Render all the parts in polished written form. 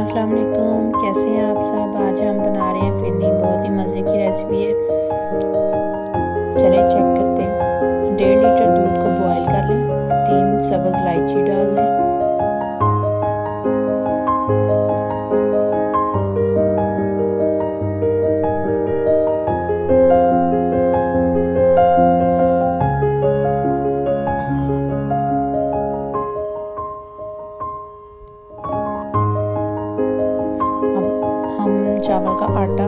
अस्सलाम वालेकुम, कैसे हैं आप सब। आज हम बना रहे हैं फिरनी। बहुत ही मज़े की रेसिपी है। चलिए चेक करते हैं। 1.5 लीटर दूध को बॉईल कर लें। 3 सब्ज़ इलायची डाल दें। हम चावल का आटा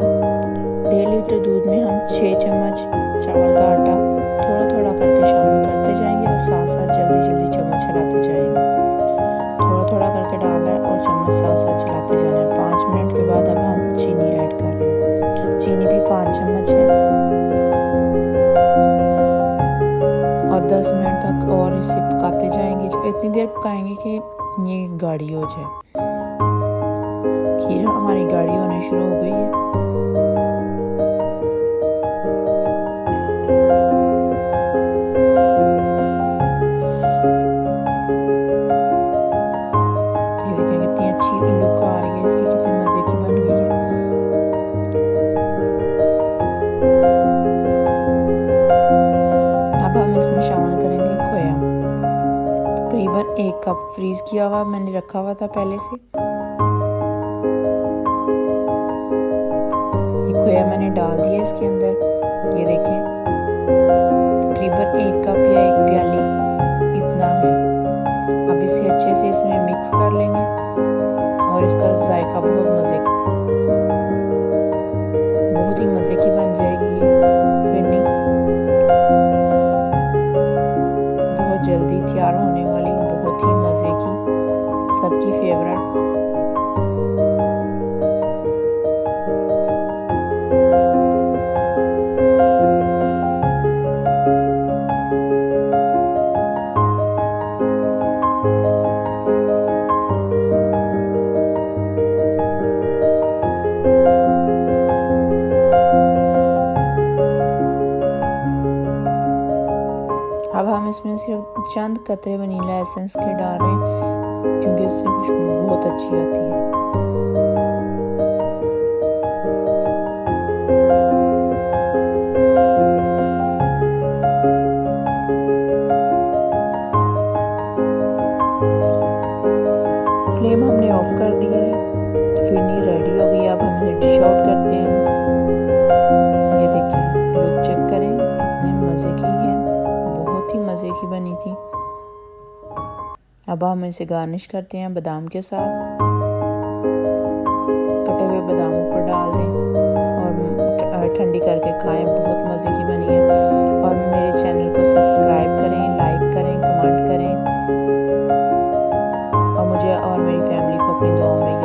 1.5 लीटर दूध में हम 6 चम्मच चावल का आटा थोड़ा थोड़ा करके शामिल करते जाएंगे और साथ साथ जल्दी चम्मच चलाते जाएंगे। थोड़ा थोड़ा करके डालना है और चम्मच साथ साथ चलाते जाना है। 5 मिनट के बाद अब हम चीनी ऐड कर रहे हैं। चीनी भी 5 चम्मच है और 10 मिनट तक और इसे पकाते जाएंगे। इतनी देर पकाएंगे कि ये गाढ़ी हो जाए। खीर हमारी गाढ़ी होने शुरू हो गई है। ये देखें कितनी अच्छी लुक आ रही है इसकी, कितने मजे की बन गई है। अब हम इसमें शामिल करेंगे खोया। तकरीबन 1 कप फ्रीज किया हुआ मैंने रखा हुआ था पहले से। खोया मैंने डाल दिया इसके अंदर। ये देखें तकरीबन 1 कप या 1 प्याली इतना है। अब इसे अच्छे से इसमें मिक्स कर लेंगे और इसका जायका बहुत ही मज़े की बन जाएगी ये फिरनी। बहुत जल्दी तैयार होने वाली, बहुत ही मज़े की, सबकी फेवरेट। अब हम इसमें सिर्फ चंद कतरे वनीला एसेंस के डाल रहे हैं क्योंकि इससे खुशबू बहुत अच्छी आती है। फ्लेम हमने ऑफ कर दिया है। फिरनी रेडी हो गई। अब हम इसे डिश आउट करते हैं। ये देखिए लुक चेक करें, कितने मज़े की है, बहुत ही मज़े की बनी थी। अब हम इसे गार्निश करते हैं बादाम के साथ। कटे हुए बादाम ऊपर डाल दें और ठंडी करके खाएं। बहुत मज़े की बनी है। और मेरे चैनल को सब्सक्राइब करें, लाइक करें, कमेंट करें और मुझे और मेरी फैमिली को अपनी दुआओं में